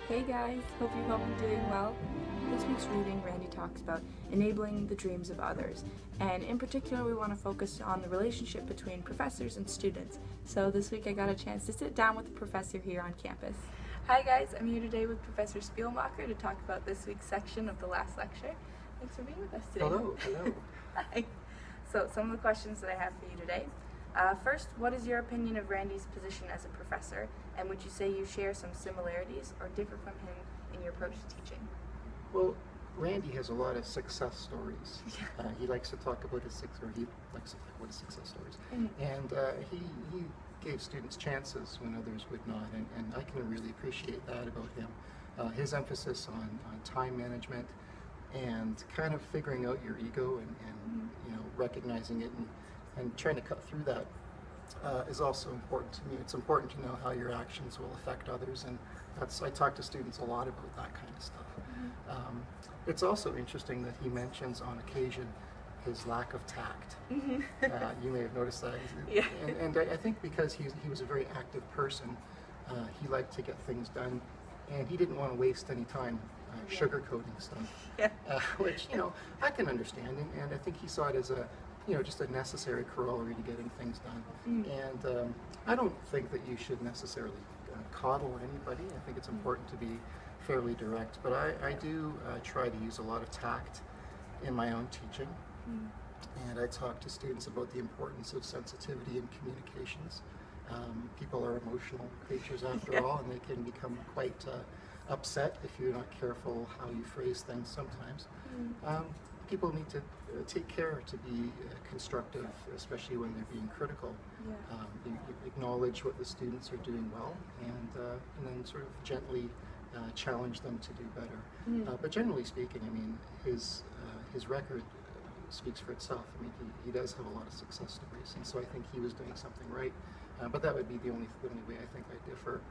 Hey guys, hope you've all been doing well. This week's reading, Randy talks about enabling the dreams of others, and in particular we want to focus on the relationship between professors and students. So this week I got a chance to sit down with a professor here on campus. Hi guys, I'm here today with Professor Spielmacher to talk about this week's section of the last lecture. Thanks for being with us today. Hello. Hi. So some of the questions that I have for you today. First, what is your opinion of Randy's position as a professor, and would you say you share some similarities or differ from him in your approach to teaching? Well, Randy has a lot of success stories. He likes to talk about his success stories. And he gave students chances when others would not, and I can really appreciate that about him. His emphasis on time management and kind of figuring out your ego and recognizing it and trying to cut through that is also important to me. It's important to know how your actions will affect others, and I talk to students a lot about that kind of stuff. It's also interesting that he mentions on occasion his lack of tact. You may have noticed that. Yeah. And I think because he was a very active person, he liked to get things done, and he didn't want to waste any time sugarcoating stuff. Yeah. Which, I can understand, and I think he saw it as just a necessary corollary to getting things done. And I don't think that you should necessarily coddle anybody. I think it's important to be fairly direct, but I do try to use a lot of tact in my own teaching. And I talk to students about the importance of sensitivity in communications. People are emotional creatures after all, and they can become quite upset if you're not careful how you phrase things sometimes. People need to take care to be constructive, especially when they're being critical. You acknowledge what the students are doing well, and then sort of gently challenge them to do better. But generally speaking, I mean, his record speaks for itself. I mean, he does have a lot of success stories, and so I think he was doing something right. But that would be the only way I think I differ.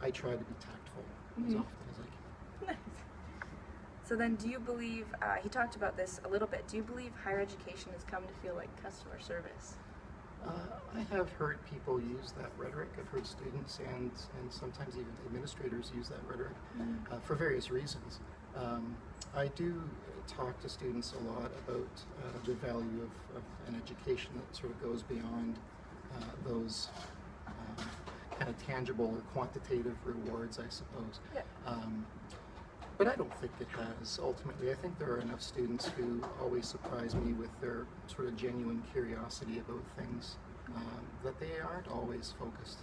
I try to be tactful as often as I can. Nice. So then, do you believe, he talked about this a little bit, do you believe higher education has come to feel like customer service? I have heard people use that rhetoric. I've heard students and sometimes even administrators use that rhetoric for various reasons. I do talk to students a lot about the value of an education that sort of goes beyond those kind of tangible or quantitative rewards, I suppose. But I don't think it has, ultimately. I think there are enough students who always surprise me with their sort of genuine curiosity about things, that they aren't always focused.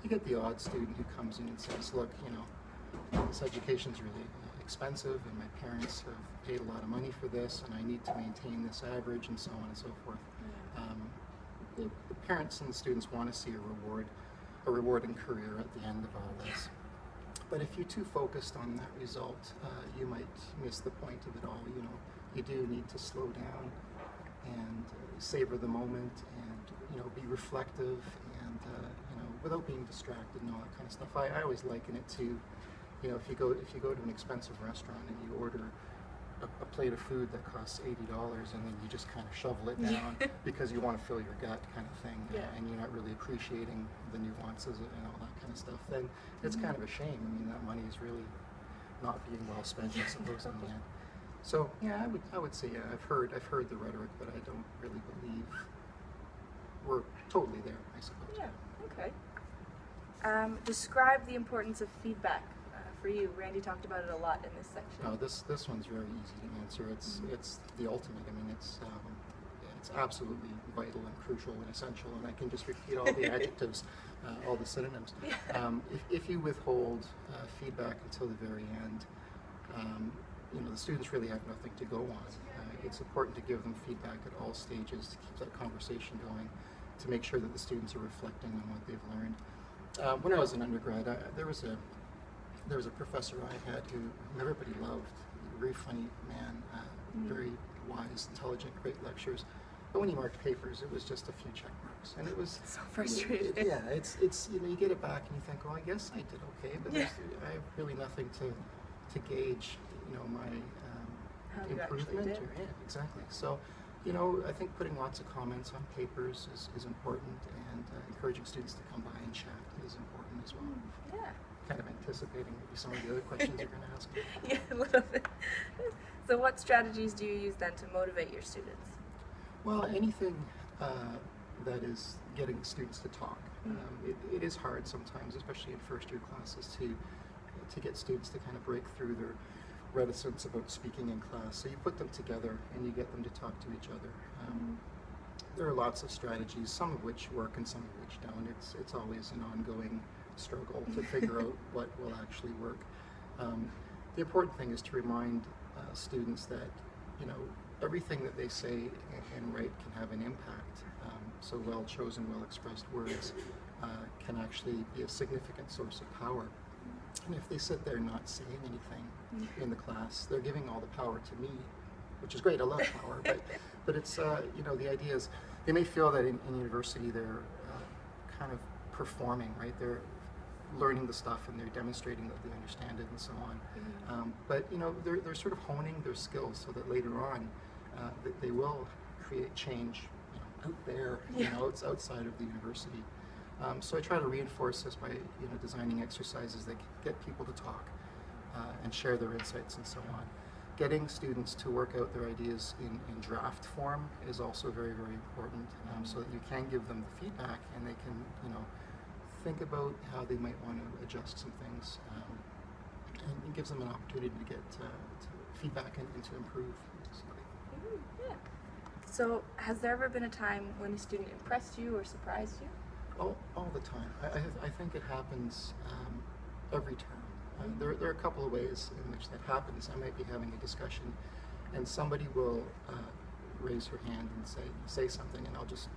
You get the odd student who comes in and says, look, this education's really expensive, and my parents have paid a lot of money for this, and I need to maintain this average, and so on and so forth. The parents and the students want to see a rewarding career at the end of all this. But if you're too focused on that result, you might miss the point of it all. You do need to slow down and savor the moment, and be reflective, and without being distracted and all that kind of stuff. I always liken it to, if you go to an expensive restaurant and you order a plate of food that costs $80, and then you just kind of shovel it down because you want to fill your gut, kind of thing, and you're not really appreciating the nuances and all that kind of stuff, then it's kind of a shame. I mean, that money is really not being well spent, I suppose, in the end. So I would say I've heard the rhetoric, but I don't really believe we're totally there, I suppose. Okay. Describe the importance of feedback. For you, Randy talked about it a lot in this section. No, this one's very easy to answer. It's the ultimate. I mean, it's absolutely vital and crucial and essential. And I can just repeat all the adjectives, all the synonyms. If you withhold feedback until the very end, the students really have nothing to go on. It's important to give them feedback at all stages to keep that conversation going, to make sure that the students are reflecting on what they've learned. When I was an undergrad, there was a professor I had who everybody loved, a very funny man, very wise, intelligent, great lectures. But when he marked papers, it was just a few check marks, and it was so frustrating. It's you get it back and you think, oh, I guess I did okay, but I have really nothing to gauge, my how improvement. you actually did. Exactly. So You know, I think putting lots of comments on papers is important, and encouraging students to come by and chat is important as well. Yeah. Kind of anticipating maybe some of the other questions you're going to ask. Yeah, a little bit. So what strategies do you use then to motivate your students? Well, anything that is getting students to talk. It is hard sometimes, especially in first year classes, to get students to kind of break through their reticence about speaking in class. So you put them together and you get them to talk to each other. There are lots of strategies, some of which work and some of which don't. It's always an ongoing struggle to figure out what will actually work. The important thing is to remind students that, you know, everything that they say and write can have an impact. So well chosen, well expressed words can actually be a significant source of power. And if they sit there not saying anything in the class, they're giving all the power to me, which is great. I love power, but it's you know, the idea is they may feel that in university they're kind of performing, right? They're learning the stuff and they're demonstrating that they understand it and so on. But you know, they're sort of honing their skills so that later on they will create change, you know, out there. You know, it's outside of the university. So I try to reinforce this by, you know, designing exercises that get people to talk and share their insights and so on. Getting students to work out their ideas in draft form is also very, very important, so that you can give them the feedback and they can, you know, think about how they might want to adjust some things, and it gives them an opportunity to get to feedback and to improve. Yeah. So has there ever been a time when a student impressed you or surprised you? All the time. I think it happens every term. There are a couple of ways in which that happens. I might be having a discussion and somebody will raise her hand and say something, and I'll just,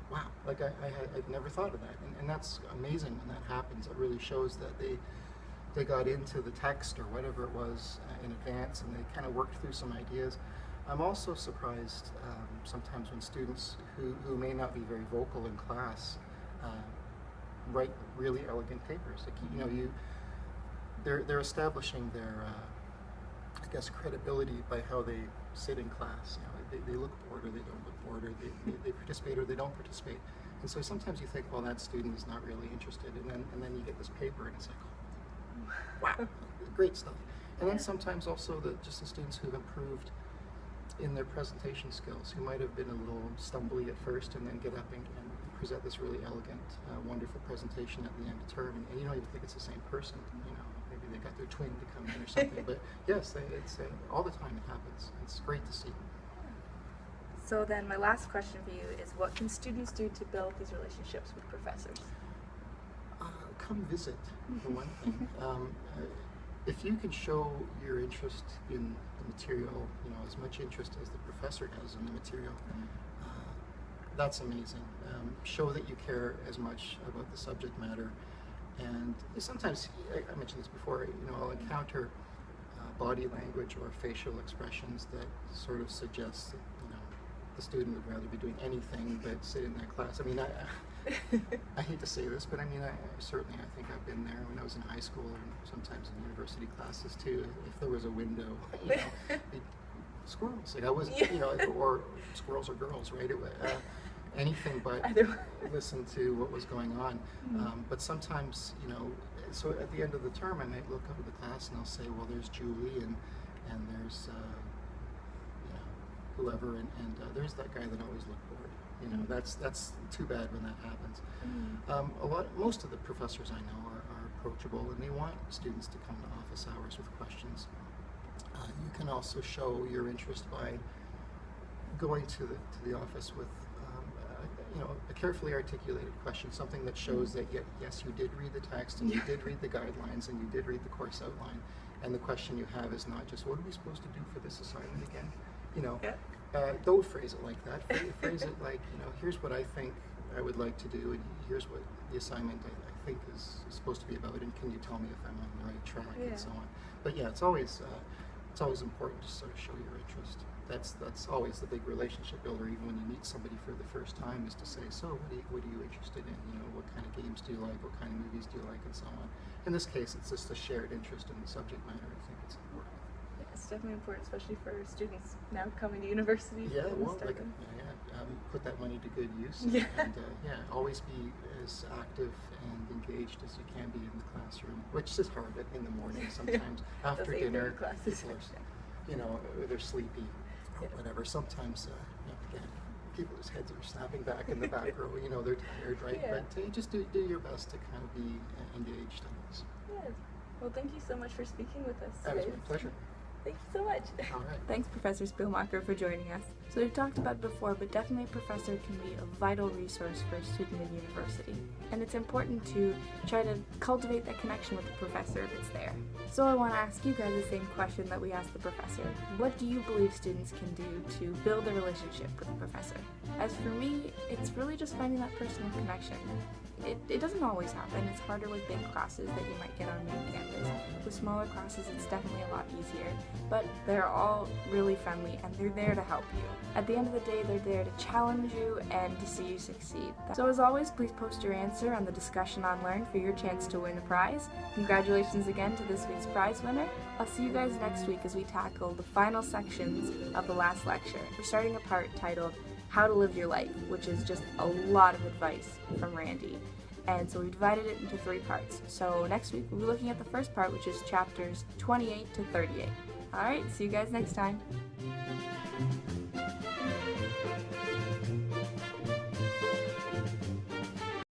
wow, like I'd never thought of that. And that's amazing when that happens. It really shows that they got into the text or whatever it was in advance, and they kind of worked through some ideas. I'm also surprised sometimes when students who may not be very vocal in class write really elegant papers. Like, you know, they're establishing their I guess credibility by how they sit in class. You know, they look bored or they don't look bored, or they participate or they don't participate. And so sometimes you think, well, that student is not really interested, and then you get this paper and it's like, oh, wow, great stuff. And then sometimes also just the students who've improved in their presentation skills, who might have been a little stumbly at first and then get up and present this really elegant, wonderful presentation at the end of term, and you don't even think it's the same person. You know, maybe they got their twin to come in or something. But yes, it's all the time it happens. It's great to see. So then my last question for you is, what can students do to build these relationships with professors? Come visit, for one thing. If you can show your interest in the material, you know, as much interest as the professor has in the material, that's amazing. Show that you care as much about the subject matter. And sometimes, I mentioned this before, you know, I'll encounter body language or facial expressions that sort of suggest that, you know, the student would rather be doing anything but sit in that class. I mean, I hate to say this, but I mean, I think I've been there when I was in high school and sometimes in university classes too. If there was a window, you know, squirrels. Like I was, you know, or squirrels or girls, right? Anything but listen to what was going on. But sometimes, you know, so at the end of the term, I might look over the class and I'll say, well, there's Julie and there's you know, whoever, and there's that guy that always looked bored. You know, that's too bad when that happens. Most of the professors I know are approachable, and they want students to come to office hours with questions. You can also show your interest by going to the office with you know, a carefully articulated question, something that shows that yes, you did read the text and you did read the guidelines and you did read the course outline, and the question you have is not just, what are we supposed to do for this assignment again? You know, don't phrase it like that. Phrase it like, you know, here's what I think I would like to do, and here's what the assignment I think is supposed to be about, and can you tell me if I'm on the right track, and so on. But yeah, it's always important to sort of show your interest. That's always the big relationship builder, even when you meet somebody for the first time, is to say, so what are you interested in? You know, what kind of games do you like? What kind of movies do you like? And so on. In this case, it's just a shared interest in the subject matter. I think it's important. Yes. it's definitely important, especially for students now coming to university. Yeah, and well, starting. put that money to good use. Yeah. And always be as active and engaged as you can be in the classroom, which is hard in the morning sometimes. After Those dinner, classes. people are, they're sleepy or whatever. Sometimes, again, people's heads are snapping back in the back row. They're tired, right? Yeah. But you just do your best to kind of be engaged in this. Yes. Well, thank you so much for speaking with us That was today. my pleasure. Thank you so much. All right. Thanks, Professor Spielmacher, for joining us. So we've talked about it before, but definitely a professor can be a vital resource for a student in university. And it's important to try to cultivate that connection with the professor if it's there. So I want to ask you guys the same question that we asked the professor. What do you believe students can do to build a relationship with the professor? As for me, it's really just finding that personal connection. It doesn't always happen. It's harder with big classes that you might get on main campus. With smaller classes, it's definitely a lot easier. But they're all really friendly and they're there to help you. At the end of the day, they're there to challenge you and to see you succeed. So as always, please post your answer on the discussion on Learn for your chance to win a prize. Congratulations again to this week's prize winner. I'll see you guys next week as we tackle the final sections of the last lecture. We're starting a part titled How to Live Your Life, which is just a lot of advice from Randy. And so we divided it into 3 parts. So next week we'll be looking at the first part, which is chapters 28 to 38. Alright, see you guys next time.